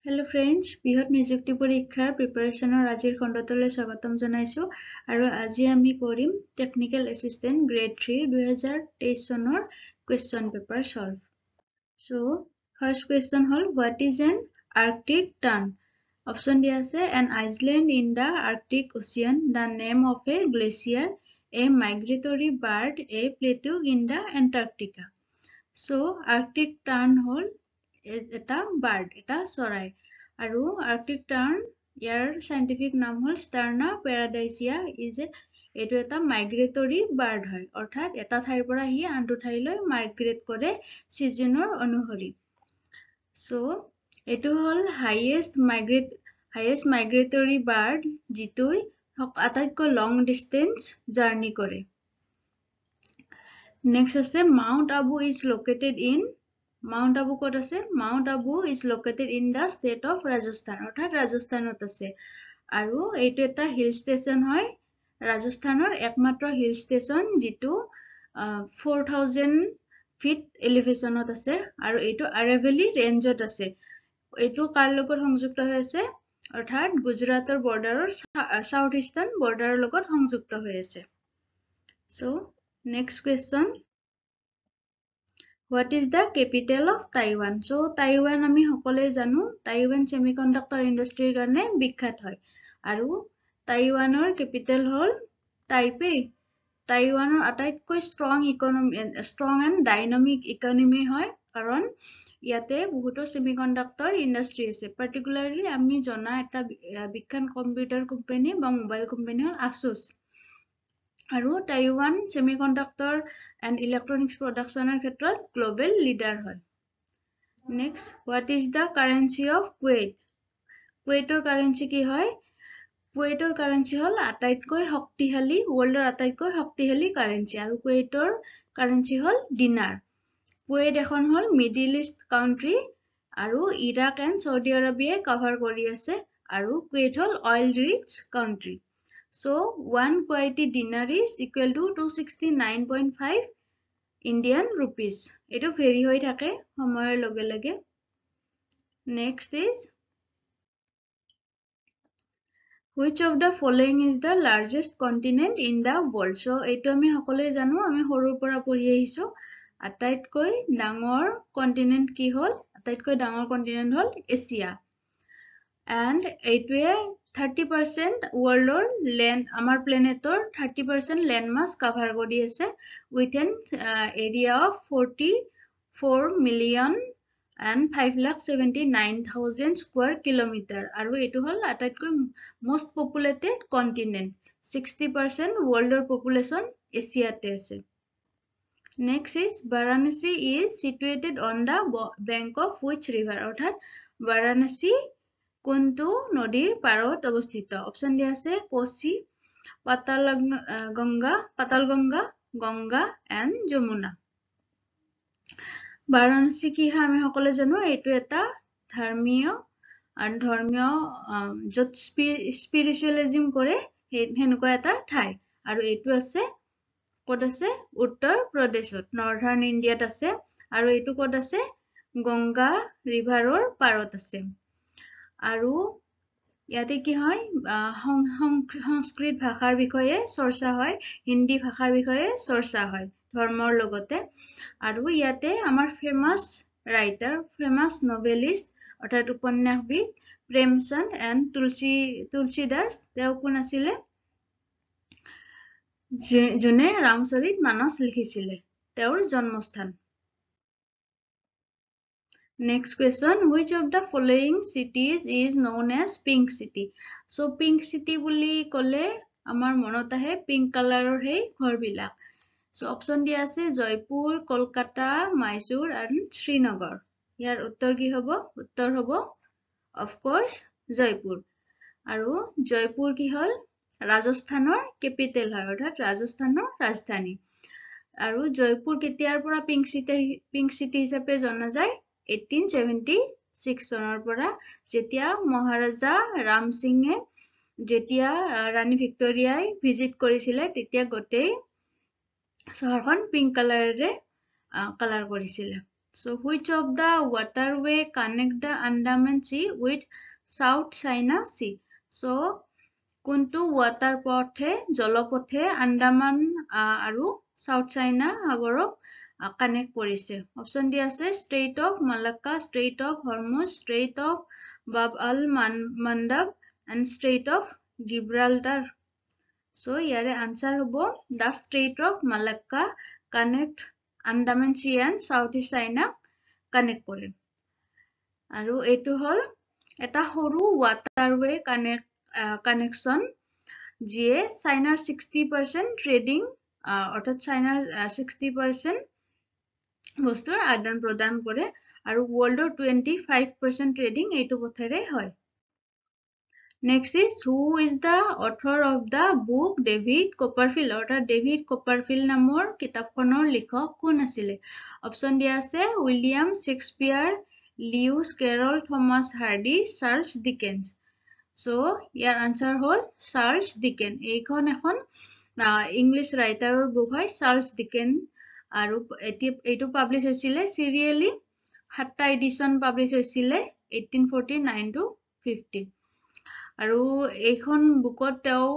Hello friends, বৃহৎ নিযুক্তি পৰীক্ষাৰ প্ৰিপাৰেচনৰ আজিৰ খণ্ডটোলৈ স্বাগতম জনাইছো আৰু আজি আমি কৰিম টেকনিকেল এচিষ্টেণ্ট গ্ৰেড 3 2023 চনৰ question paper solve. So, first question hall what is an Arctic tern? Option দিয়া আছে an island in the Arctic Ocean, the name of a glacier, a migratory bird, a plateau in the Antarctica. So, Arctic tern হল এটা bird এটা চৰাই আৰু Arctic turn ইয়াৰ scientific নাম হল ষ্টাৰ্না পেৰাডাইচিয়া এইটো এটা migratory bird হয় অৰ্থাৎ এটা ঠাইৰ পৰা হি আনটো ঠাইলৈ মাইগ্ৰেট কৰে সিজনৰ অনুসৰি সো এইটো হল হাইয়েষ্ট মাইগ্ৰেটৰী বাৰ্ড যিটো আটাইতকৈ লং ডিস্টেন্স জাৰ্নি কৰে নেক্সট আছে mount Abu is located in Mount Abu ক'ত আছে Mount Abu is located in the state of Rajasthan অৰ্থাৎ ৰাজস্থানত আছে আৰু এইটো এটা হিল ষ্টেচন হয় ৰাজস্থানৰ একমাত্ৰ হিল ষ্টেচন যিটো 4000 ফিট এলিভেশনত আছে আৰু এইটো আৰাভেলি ৰেঞ্জত আছে এইটো কাৰ লগত সংযুক্ত হৈ আছে অৰ্থাৎ গুজৰাটৰ বৰ্ডাৰৰ সাউথ ইষ্টাৰ্ণ বৰ্ডাৰৰ লগত সংযুক্ত হৈ আছে so next question What is the capital of Taiwan? So, Taiwan আমি সকলোৱে জানো Taiwan semiconductor industry কাৰণে বিখ্যাত হয় আৰু Taiwanৰ capital হল Taipei. Taiwanৰ আটাইতকৈ strong and dynamic economy হয় কাৰণ ইয়াতে বহুতো semiconductor industry আছে particularly আমি জনা এটা বিখ্যাত কম্পিউটাৰ কোম্পানী বা মোবাইল কোম্পানী হল Asus আৰু Taiwan semiconductor and electronics production ক্ষেত্ৰত global leader হয় next what is the currency of Kuwait Kuwaitor currency কি হয় Kuwaitor currency হল আটাইতকৈ শক্তিশালী worldৰ আটাইতকৈ শক্তিশালী currency আৰু Kuwaitor currency হল dinar Kuwait এখন হল middle east country আৰু Iraq and Saudi Arabia cover কৰি আছে আৰু Kuwait hall oil rich country So, 1 Kuwaiti dinar is equal to 269.5 Indian rupees. Eto vary hoi thake samoyar loge loge. Next is which of the following is the largest continent in the world? So, eto ami hokole janu ami horur pora pori ahisu. Ataitkoi dangor continent ki hol? Ataitkoi dangor continent hol Asia. And etwe 30% world land amar planetor 30% land mass cover kori ase with an area of 44 million and 5,79,000 square kilometer aru etu hol ataitko most populated continent 60% world population Asia te ase next is Varanasi is situated on the bank of which river orthat Varanasi কোনটো নদীৰ পাৰত অৱস্থিত option দিয়া আছে Kochi পাতালগংগা Ganga and Yamuna Varanasi কি হয় আমি সকলোৱে জানো এইটো এটা ধৰ্মীয় য'ত স্পিৰিচুৱেলিজম কৰে হেনেকুৱা এটা ঠাই আৰু এইটো আছে ক'ত আছে উত্তৰ প্ৰদেশত নৰ্থাৰ্ণ ইণ্ডিয়াত আছে আৰু এইটো ক'ত আছে গংগা ৰিভাৰৰ পাৰত আছে আৰু ইয়াতে কি হয় সংস্কৃত ভাষাৰ বিষয়ে চৰ্চা হয় হিন্দী ভাষাৰ বিষয়ে চৰ্চা হয় ধৰ্মৰ লগতে আৰু ইয়াতে আমাৰ ফেমাস ৰাইটাৰ ফেমাস নভেলিষ্ট অৰ্থাৎ উপন্যাসবিদ প্ৰেমচন্দ এণ্ড তুলসীদাস তেওঁ কোন আছিলে যোনে ৰামচৰিত মানস লিখিছিলে তেওঁৰ জন্মস্থান Next question, which of the following cities is known as Pink City? So, Pink City বুলি ক'লে আমাৰ মনত আহে pink colorৰ হে ঘৰবিলাক. So, option দিয়া আছে জয়পুৰ, কলকাতা, মাইসুৰ and শ্ৰীনগৰ. ইয়াৰ উত্তৰ কি হ'ব? উত্তৰ হ'ব of course জয়পুৰ. আৰু জয়পুৰ কি হ'ল? ৰাজস্থানৰ capital হয় অৰ্থাৎ ৰাজস্থানৰ ৰাজধানী. আৰু জয়পুৰ কেতিয়াৰ পৰা pink city হিচাপে জনা যায়? 1876 চনৰ পৰা যেতিয়া মহাৰাজা ৰাম সিংহে যেতিয়া ৰাণী ভিক্টোৰিয়াই ভিজিট কৰিছিলে তেতিয়া গোটেই চহৰখন পিংক কালাৰেৰে কালাৰ কৰিছিলে So which of the waterway connect the Andaman Sea with South China Sea? So কোনটো water পথে জলপথে আন্দামান আৰু South China সাগৰক কানেক্ট কৰিছে? অপচন দি আছে Strait of Malacca, Strait of Hormuz, Strait of Bab al-Mandab and Strait of Gibraltar. So ইয়াৰে answer হ'ব the Strait of Malacca connect Andaman Sea and Southeast China connect কৰে। আৰু এইটো হল এটা সৰু waterway connection যিয়ে চাইনাৰ 60% ট্ৰেডিং অৰ্থাৎ চাইনাৰ 60% বস্তুৰ আদান প্ৰদান কৰে আৰু ৱৰ্ল্ডৰ 25% ট্ৰেডিং এইটো পথেৰে হয়। Next is who is the author of the book David Copperfield? অৰ্থাৎ ডেভিড কপাৰফিল্ড নামৰ কিতাপখনৰ লিখক কোন আছিলে? অপচন দিয়া আছে William Shakespeare, Lewis Carroll, Thomas Hardy, Charles Dickens. So ইয়াৰ আনসাৰ হল চাৰ্লছ ডিকেন। এইখন এখন ইংলিছ ৰাইটাৰৰ বুক হয় চাৰ্লছ ডিকেন আৰু এইটো পাব্লিছ হৈছিলে চিৰিয়েলি 7টা এডিশন পাব্লিছ হৈছিলে 1849 to 50। আৰু এইখন বুকত তেওঁ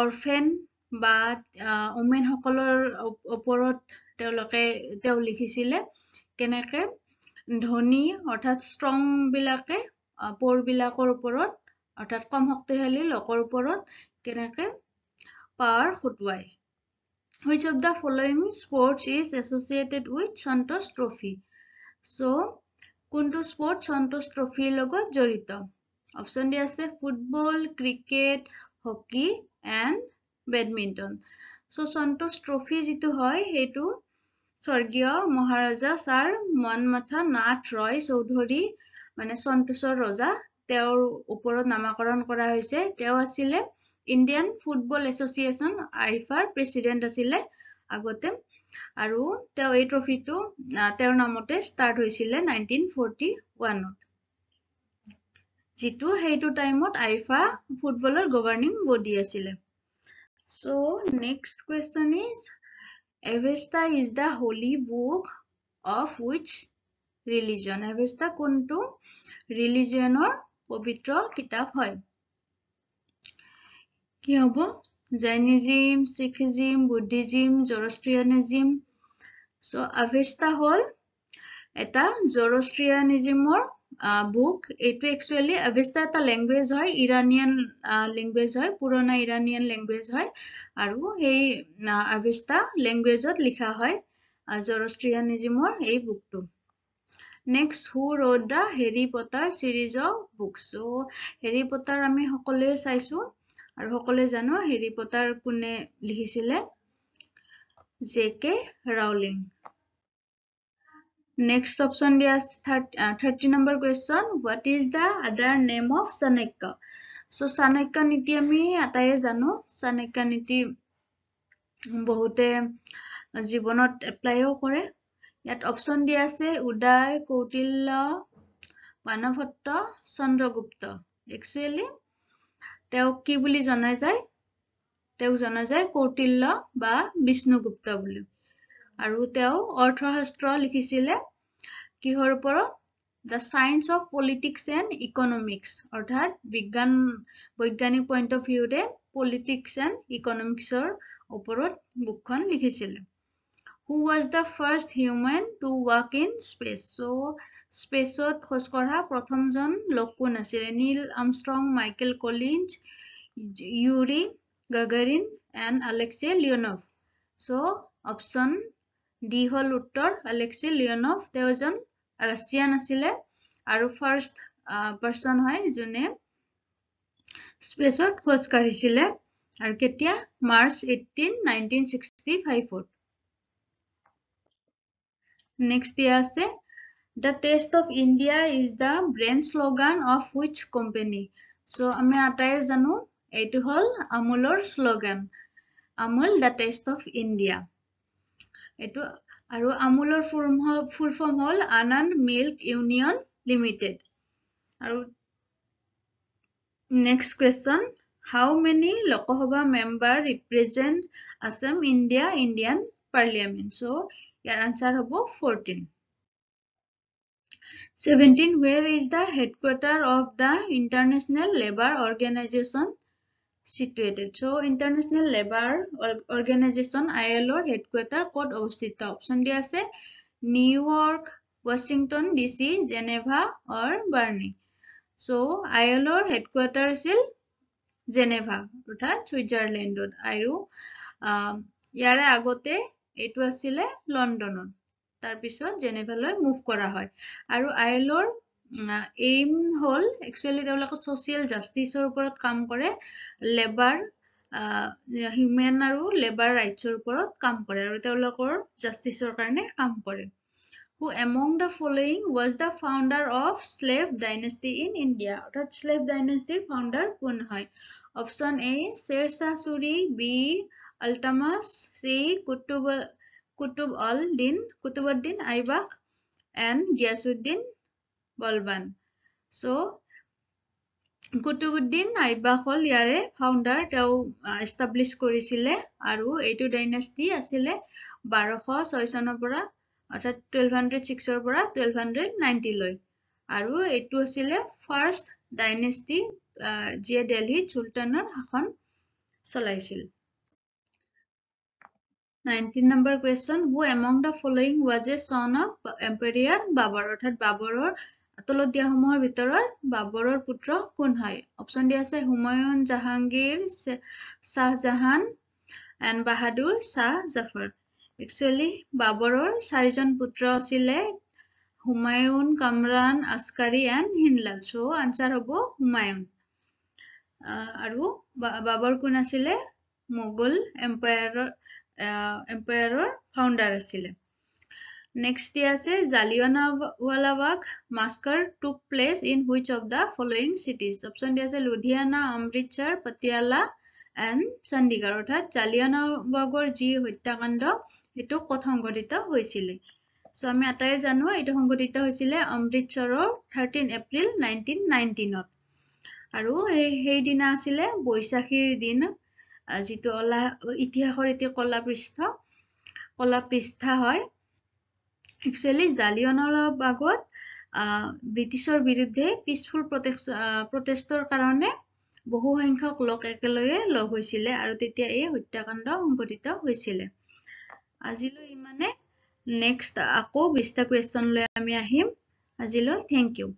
অৰফেন বা ওমেন সকলৰ ওপৰত তেওঁ লিখিছিলে কেনেকে ধনী অৰ্থাৎ ষ্ট্ৰং বিলাকে পোৰ বিলাকৰ ওপৰত অৰ্থাৎ কম শক্তিশালী লোকৰ ওপৰত কেনেকে power খুটুৱায়। Which of the following sports is associated with Santosh Trophy? So কোনটো স্পৰ্ট সন্তোষ ট্ৰফিৰ লগত জড়িত? অপচন দি আছে football, cricket, hockey and badminton. So Santosh trophy যিটো হয় সেইটো স্বৰ্গীয় মহাৰজা ছাৰ মনমাথা নাথ ৰয় চৌধুৰী মানে সন্তোষৰ ৰজা তেওঁৰ ওপৰত নামাকৰণ কৰা হৈছে। তেওঁ আছিলে ইণ্ডিয়ান ফুটবল এছ'চিয়েশ্যন আইফাৰ প্ৰেচিডেণ্ট আছিলে আগতে আৰু তেওঁ এই ট্ৰফিটো তেওঁৰ নামতে ষ্টাৰ্ট হৈছিলে 1941 যিটো সেইটো টাইমত আইফা ফুটবলৰ গভৰ্নিং বডি আছিলে। So next question is Avesta is the holy book of which religion? Avesta কোনটো ৰিলিজিয়নৰ পবিত্ৰ কিতাপ হয়? কি হ'ব? জৈনিজিম, শিখিজিম, বুদ্ধিজিম, জৰষ্ট্ৰিয়ানিজিম। So Avesta হল এটা জৰষ্ট্ৰিয়ানিজিমৰ বুক। এইটো একচুৱেলি Avesta এটা লেংগুৱেজ হয় ইৰানিয়ান লেংগুৱেজ হয় পুৰণা ইৰানিয়ান লেংগুৱেজ হয় আৰু সেই Avesta লেংগুৱেজত লিখা হয় জৰষ্ট্ৰিয়ানিজিমৰ এই বুকটো। Next, who wrote the Harry Potter series of books? So Harry Potter আমি সকলোৱে চাইছো আৰু সকলোৱে জানো Harry Potter কোনে লিখিছিলে? J.K. Rowling. Next option দিয়া 30 number question. What is the other name of Chanakya? So Chanakya নীতি আমি আটায়ে জানো Chanakya নীতি বহুতে জীৱনত এপ্লাইও কৰে। ইয়াত অপচন দিয়া আছে উদয়, কৌটিল্য, মানভট্ট, চন্দ্ৰগুপ্ত। একচুৱেলি তেওঁক কি বুলি জনা যায়? তেওঁক জনা যায় কৌটিল্য বা বিষ্ণুগুপ্ত বুলি। আৰু তেওঁ অৰ্থশাস্ত্ৰ লিখিছিলে কিহৰ ওপৰত? The Science of Politics and Economics অৰ্থাৎ বৈজ্ঞানিক পইণ্ট অফ ভিউৰে পলিটিক্স এণ্ড ইকনমিক্সৰ ওপৰত বুকখন লিখিছিলে। Who was the first human to walk in space? So স্পেচত খোজ কঢ়া প্ৰথমজন লোক কোন আছিলে? Neil Armstrong, Michael Collins, Yuri Gagarin and Alexei Leonov. So option D হল উত্তৰ আলেক্সে লিঅনভ। তেওঁ এজন ৰাছিয়ান আছিলে আৰু ফাৰ্ষ্ট পাৰ্চন হয় যোনে স্পেচত খোজ কাঢ়িছিলে আৰু কেতিয়া? মাৰ্চ 18, 1965 Next দিয়া আছে The Taste of India is the brand slogan of which company? So আমি আটায়ে জানো এইটো হল আমুলৰ slogan Amul The Taste of India। এইটো আৰু আমুলৰ ফুল ফৰ্ম হল আনন্দ মিল্ক ইউনিয়ন লিমিটেড। আৰু next question, how many Lok Sabha member represent Assam, Indian Parliament? So year answer হ'ব 14। 17. Where is the headquarter of the International Labour Organization situated? So International Labour Organization ILO headquarter code অৱস্থিত? Option D আছে New York, Washington DC, Geneva or Bern. So ILO headquarter আছিল Geneva, অৰ্থাৎ Switzerland আৰু ইয়াৰে আগতে এইটো আছিলে লণ্ডনত তাৰ পিছত জেনেভালৈ মুভ কৰা হয় আৰু আইএলঅৰ এইম হল একচুয়ালি তেওঁলোকে সোশিয়াল জাস্টিসৰ ওপৰত কাম কৰে লেবাৰ হিউম্যান আৰু লেবাৰ ৰাইটছৰ ওপৰত কাম কৰে আৰু তেওঁলোকৰ জাস্টিসৰ কাৰণে কাম কৰে Who among the following was the founder of slave dynasty in India? অর্থাৎ slave dynasty founder কোন হয়? Option A Sher Shah Suri, B Iltutmish, C Kutubuddin Aibak and Ghiyasuddin Balban. So Kutubuddin Aibak হল ইয়াৰে founder তেওঁ establish কৰিছিলে আৰু এইটো dynasty আছিলে 1206 চনৰ পৰা অৰ্থাৎ 1206 পৰা 1290 লৈ আৰু এইটো আছিলে ফাৰ্ষ্ট ডাইনেষ্টি যিয়ে দিল্লী সুলতানৰ শাসন চলাইছিল 19 number question Who among the following was a son of Emperor Babur অৰ্থাৎ বাবৰৰ তলত দিয়া সমূহৰ ভিতৰত বাবৰৰ পুত্ৰ কোন হয় অপচন দি আছে Humayun Jahangir Shahjahan and Bahadur Shah Zafar Actually, বাবৰৰ চাৰিজন পুত্ৰ আছিলে Humayun, Kamran, আসকাৰী and হিনলাল. So, answer হ'ব হুমায়ুন. আৰু বাবৰ কোন আছিলে মোগল এম্পায়াৰৰ ফাউণ্ডাৰ আছিলে. Next দি আছে জালিয়ানৱালা বাগ massacre took place in which of the following cities? Option দি আছে লুধিয়ানা, অমৃতসৰ, পাটিয়ালা and চণ্ডীগড় অৰ্থাৎ জালিয়ানৱালাবাগৰ যি হত্যাকাণ্ড এটো কত সংঘটিত হৈছিলে সো আমি আটাই জানো এটো সংঘটিত হৈছিলে অমৃতসৰৰ 13 এপ্ৰিল 1919 আৰু এই দিনা আছিলে বৈশাখীৰ দিন যেটো ইতিহাসৰ এটি কলা পৃষ্ঠা হয় একচুয়ালি জালিয়ানৱালাবাগত ব্ৰিটিছৰ বিৰুদ্ধে পিসফুল প্ৰটেষ্টৰ কাৰণে বহু সংখ্যক লোক একেলগে লগ হৈছিলে আৰু তেতিয়া এই হত্যাকাণ্ড সংঘটিত হৈছিলে আজিলৈ ইমানে নেক্সট আকৌ 20টা কোৱেশ্চন লৈ আমি আহিম আজিলৈ থ্যাংক ইউ